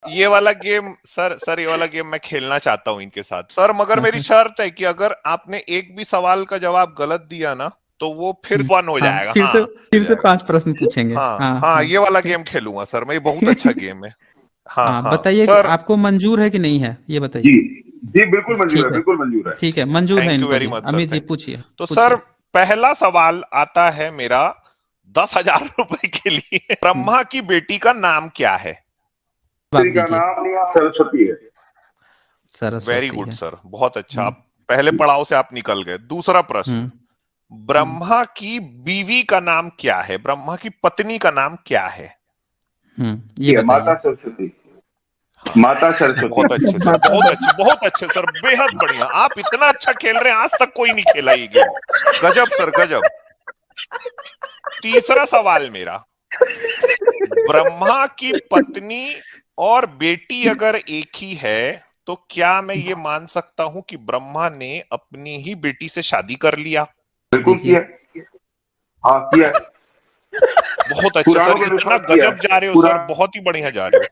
ये वाला game sir ये वाला गेम मैं खेलना चाहता हूँ इनके साथ सर, मगर मेरी शर्त है कि अगर आपने एक भी सवाल का जवाब गलत दिया ना तो वो फिर वन हो हाँ, जाएगा। फिर से 5 प्रश्न पूछेंगे। हाँ हाँ हाँ, हाँ, ये वाला फिर गेम खेलूंगा सर मैं, ये बहुत अच्छा गेम है। हाँ हाँ, हाँ बताइए कि सर। आपको मंजूर है कि नहीं है, ये जी बताइए। जी, बिल्कुल मंजूर है, ठीक है, बिल्कुल मंजूर है। ठीक है, मंजूर है थैंक यू इनको वेरी जी। Much sir, Amit ji thank. पूछिए, तो सर पूछिए। पहला सवाल आता है मेरा 10,000 रुपए के लिए। ब्रह्मा की बेटी का नाम क्या है? जवाब का दीजिए। नाम सरस्वती है। वेरी सरस्वती गुड है। सर, बहुत अच्छा, हम्म आप पहले पड़ाव से आप निकल गए। दूसरा प्रश्न, हम्म हम्म ब्रह्मा की बीवी का नाम क्या है, ब्रह्मा की पत्नी का नाम क्या है? ये माता बताइए। सरस्वती। हाँ, माता सरस्वती। बहुत अच्छे सर, बहुत अच्छे सर, बेहद बढ़िया। आप इतना अच्छा खेल रहे हैं, आज तक कोई नहीं खेला ये गेम। गजब सर, गजब। तीसरा सवाल मेरा, ब्रह्मा की पत्नी और बेटी अगर एक ही है तो क्या मैं ये मान सकता हूं कि ब्रह्मा ने अपनी ही बेटी से शादी कर लिया? जवाब बिल्कुल दीजिए। किया। हाँ किया है। बहुत अच्छे पुराणों सर, के इतना अनुसार किया गजब है। जा रहे हो पुरा सर, बहुत ही बढ़िया जा रहे हो।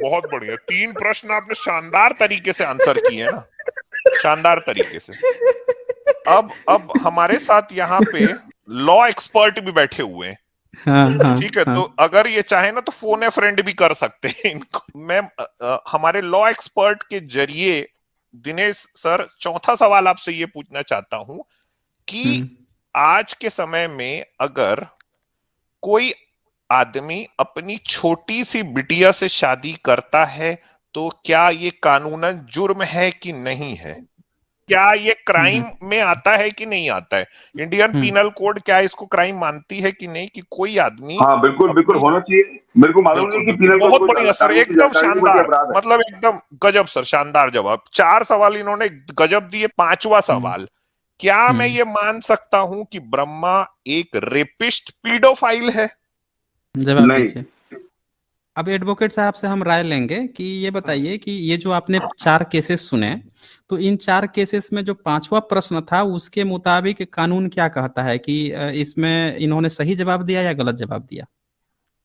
बहुत बढ़िया, 3 प्रश्न आपने शानदार तरीके से आंसर किए ना, शानदार तरीके से। अब हमारे साथ यहाँ पे लॉ एक्सपर्ट भी बैठे हुए हैं। हाँ हाँ ठीक है, हाँ। तो अगर ये चाहे ना तो फोन ए फ्रेंड भी कर सकते हैं इनको। मैं हमारे लॉ एक्सपर्ट के जरिए दिनेश सर चौथा सवाल आपसे ये पूछना चाहता हूं कि हम्म आज के समय में अगर कोई आदमी अपनी छोटी सी बिटिया से शादी करता है तो क्या ये कानूनन जुर्म है कि नहीं है? क्या ये क्राइम हम्म में आता है कि नहीं आता है? इंडियन हम्म पीनल कोड क्या इसको क्राइम मानती है कि नहीं, कि कोई आदमी हाँ बिल्कुल बिल्कुल अपनी। होना चाहिए। मेरे को मालूम बिल्कुल नहीं कि बिल्कुल, पीनल कोड बहुत कोई बढ़िया सर, कानून की एकदम जानकारी नहीं, बल्कि शानदार, अपराध है। मतलब एकदम गजब सर, शानदार जवाब। 4 सवाल इन्होंने गजब दिए। पांचवा हम्म सवाल, क्या मैं हम्म। ये मान सकता हूं कि ब्रह्मा एक रेपिस्ट पीडोफाइल है? जवाब नहीं। दीजिए। अब एडवोकेट साहब से हम राय लेंगे कि ये बताइए कि ये जो आपने 4 केसेस सुने, तो इन 4 केसेस में जो 5वां प्रश्न था उसके मुताबिक कानून क्या कहता है कि इसमें इन्होंने सही जवाब दिया या गलत जवाब दिया?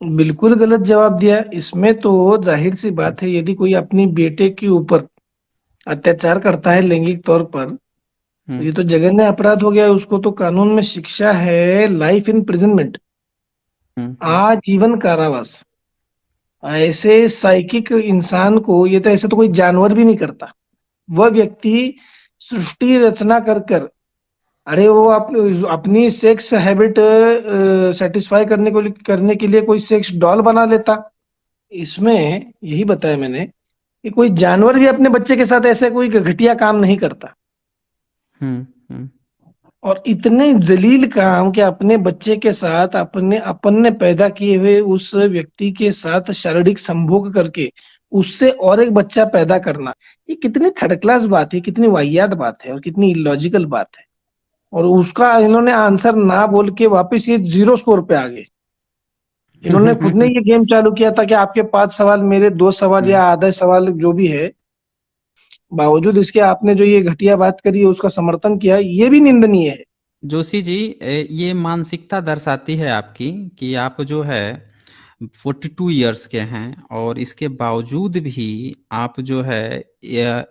बिल्कुल गलत जवाब दिया। इसमें तो जाहिर सी बात है, यदि कोई अपनी बेटे के ऊपर अत्याचार करता है लैंगिक तौर पर, तो हम्म ये तो जघन्य अपराध हो गया। उसको तो कानून में शिक्षा है लाइफ इम्प्रिजनमेंट, हम्म आजीवन कारावास। ऐसे साइकिक इंसान को, ये तो ऐसे तो कोई जानवर भी नहीं करता। वह व्यक्ति सृष्टि रचना कर अरे वो अपनी सेक्स हैबिट सेटिस्फाई करने के लिए कोई सेक्स डॉल बना लेता। इसमें यही बताया मैंने कि कोई जानवर भी अपने बच्चे के साथ ऐसे कोई घटिया काम नहीं करता। हम्म हम्म और इतने जलील काम कि अपने बच्चे के साथ अपने अपन ने पैदा किए हुए उस व्यक्ति के साथ शारीरिक संभोग करके उससे और एक बच्चा पैदा करना, ये कितनी थर्ड क्लास बात है, कितनी वाहियात बात है और कितनी इलॉजिकल बात है। और उसका इन्होंने आंसर ना बोल के वापस ये 0 स्कोर पे आ गए। इन्होंने खुद ने ये गेम चालू किया था कि आपके 5 सवाल, मेरे 2 सवाल हम्म। या आधा सवाल जो भी है, बावजूद इसके आपने जो ये घटिया बात करी है उसका समर्थन किया, ये भी निंदनीय है। जोशी जी, ये मानसिकता दर्शाती है आपकी कि आप जो है 42 इयर्स के हैं और इसके बावजूद भी आप जो है,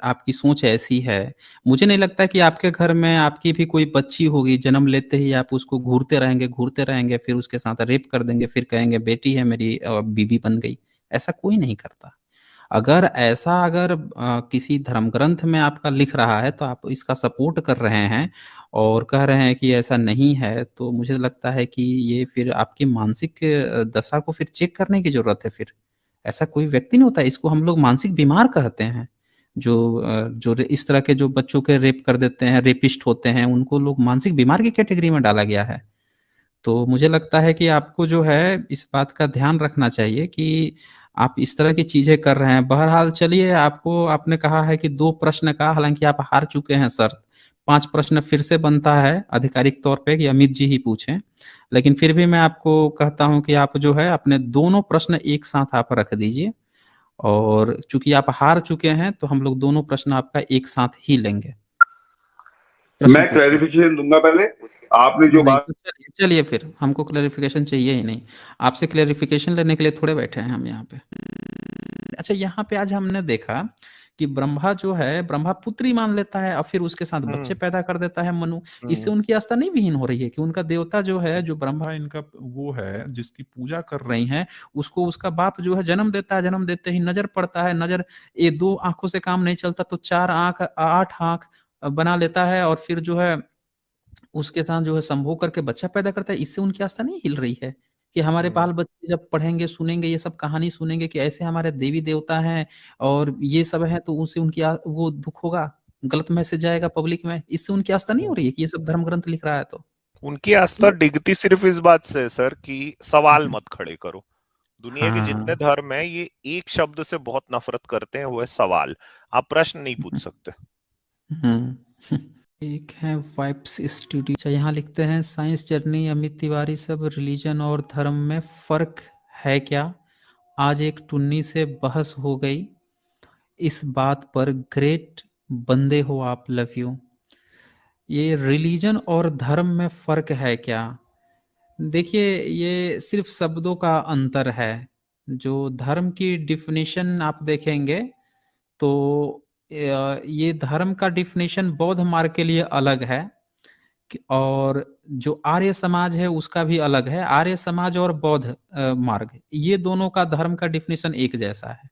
आपकी सोच ऐसी है। मुझे नहीं लगता कि आपके घर में आपकी भी कोई बच्ची होगी, जन्म लेते ही आप उसको घूरते रहेंगे, फिर उसके साथ रेप कर देंगे, फिर कहेंगे बेटी है मेरी और बीवी बन गई। ऐसा कोई नहीं करता। अगर किसी धर्म ग्रंथ में आपका लिख रहा है तो आप इसका सपोर्ट कर रहे हैं और कह रहे हैं कि ऐसा नहीं है, तो मुझे लगता है कि ये फिर आपकी मानसिक दशा को फिर चेक करने की जरूरत है। फिर ऐसा कोई व्यक्ति नहीं होता, इसको हम लोग मानसिक बीमार कहते हैं। जो इस तरह के जो बच्चों के रेप कर देते हैं, रेपिस्ट होते हैं, उनको लोग मानसिक बीमार की कैटेगरी में डाला गया है। तो मुझे लगता है कि आपको जो है इस बात का ध्यान रखना चाहिए कि आप इस तरह की चीजें कर रहे हैं। बहरहाल चलिए, आपने कहा है कि 2 प्रश्न का, हालांकि आप हार चुके हैं सर। 5 प्रश्न फिर से बनता है आधिकारिक तौर पे कि अमित जी ही पूछें, लेकिन फिर भी मैं आपको कहता हूं कि आप जो है अपने दोनों प्रश्न एक साथ आप रख दीजिए। और चूंकि आप हार चुके हैं तो हम लोग दोनों प्रश्न आपका एक साथ ही लेंगे। प्रश्न मैं पूछिए। क्लैरिफिकेशन दूंगा पहले। आपने जो नहीं बात तो चलिए चलिए, फिर हमको क्लेरिफिकेशन चाहिए ही नहीं। आपसे क्लेरिफिकेशन लेने के लिए थोड़े बैठे हैं हम यहाँ पे। अच्छा, अच्छा, यहाँ पे आज हमने देखा कि ब्रह्मा जो है, ब्रह्मा पुत्री मान लेता है और फिर उसके साथ बच्चे पैदा कर देता है मनु। इससे उनकी आस्था नहीं विहीन हो रही है कि उनका देवता जो है, जो ब्रह्मा इनका वो है जिसकी पूजा कर रही हैं, उसको उसका बाप जो है जन्म देता है, जन्म देते ही नजर पड़ता है, नजर ये 2 आंखों से काम नहीं चलता तो 4 आंख 8 आंख बना लेता है और फिर जो है उसके साथ जो है संभोग करके बच्चा पैदा करता है। इससे उनकी आस्था नहीं हिल रही है कि हमारे बाल बच्चे जब पढ़ेंगे, सुनेंगे, ये सब कहानी सुनेंगे कि ऐसे हमारे देवी देवता हैं और ये सब है, तो उससे उनकी वो दुख होगा, गलत मैसेज जाएगा पब्लिक में। इससे उनकी आस्था नहीं हो रही है कि ये सब धर्म ग्रंथ लिख रहा है तो उनकी आस्था डिगती सिर्फ इस बात से है सर कि सवाल मत खड़े करो। दुनिया के जितने हाँ। धर्म है ये एक शब्द से बहुत नफरत करते हैं, वो है सवाल। आप प्रश्न नहीं पूछ सकते। एक है वाइब्स स्टूडियो। अच्छा, यहाँ लिखते हैं साइंस जर्नी अमित तिवारी, सब रिलीजन और धर्म में फर्क है क्या? आज एक टुन्नी से बहस हो गई इस बात पर, ग्रेट बंदे हो आप, लव यू। ये रिलीजन और धर्म में फर्क है क्या? देखिए, ये सिर्फ शब्दों का अंतर है। जो धर्म की डिफिनेशन आप देखेंगे तो ये धर्म का डिफिनेशन बौद्ध मार्ग के लिए अलग है और जो आर्य समाज है उसका भी अलग है। आर्य समाज और बौद्ध मार्ग, ये दोनों का धर्म का डिफिनेशन एक जैसा है।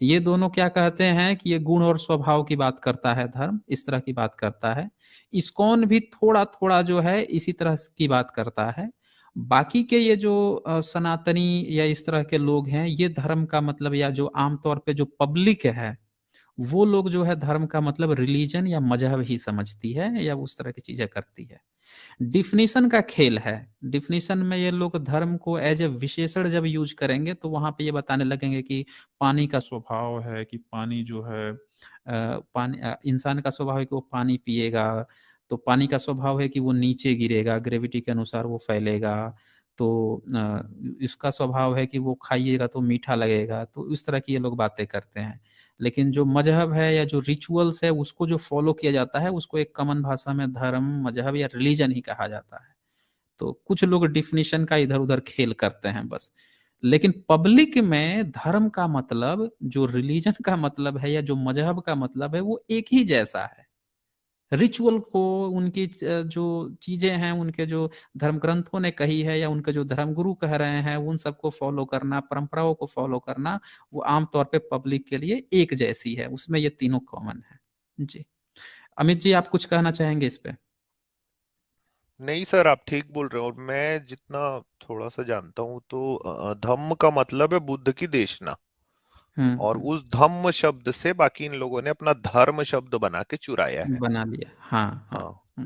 ये दोनों क्या कहते हैं कि ये गुण और स्वभाव की बात करता है, धर्म इस तरह की बात करता है। इस्कॉन भी थोड़ा थोड़ा जो है इसी तरह की बात करता है। बाकी के ये जो सनातनी या इस तरह के लोग हैं, ये धर्म का मतलब, या जो आमतौर पे जो पब्लिक है वो लोग जो है धर्म का मतलब रिलीजन या मजहब ही समझती है या उस तरह की चीजें करती है। डिफिनीशन का खेल है। डिफिनीशन में ये लोग धर्म को एज ए विशेषण जब यूज करेंगे तो वहां पे ये बताने लगेंगे कि पानी का स्वभाव है कि पानी जो है पानी इंसान का स्वभाव है कि वो पानी पिएगा, तो पानी का स्वभाव है कि वो नीचे गिरेगा, ग्रेविटी के अनुसार वो फैलेगा। तो इसका स्वभाव है कि वो खाइएगा तो मीठा लगेगा। तो इस तरह की ये लोग बातें करते हैं। लेकिन जो मजहब है या जो रिचुअल्स है उसको जो फॉलो किया जाता है उसको एक कॉमन भाषा में धर्म, मजहब या रिलीजन ही कहा जाता है। तो कुछ लोग डिफिनीशन का इधर उधर खेल करते हैं बस। लेकिन पब्लिक में धर्म का मतलब, जो रिलीजन का मतलब है या जो मजहब का मतलब है, वो एक ही जैसा है। रिचुअल को, उनकी जो चीजें हैं, उनके जो धर्म ग्रंथों ने कही है या उनके जो धर्म गुरु कह रहे हैं, उन सबको फॉलो करना, परंपराओं को फॉलो करना, वो आमतौर पे पब्लिक के लिए एक जैसी है। उसमें ये तीनों कॉमन है। जी अमित जी, आप कुछ कहना चाहेंगे इस पे? नहीं सर, आप ठीक बोल रहे हो। और मैं जितना थोड़ा सा जानता हूँ तो धम्म का मतलब है बुद्ध की देशना। और उस धम्म शब्द से बाकी इन लोगों ने अपना धर्म शब्द बना के चुराया है। बना लिया। हाँ हाँ। हाँ।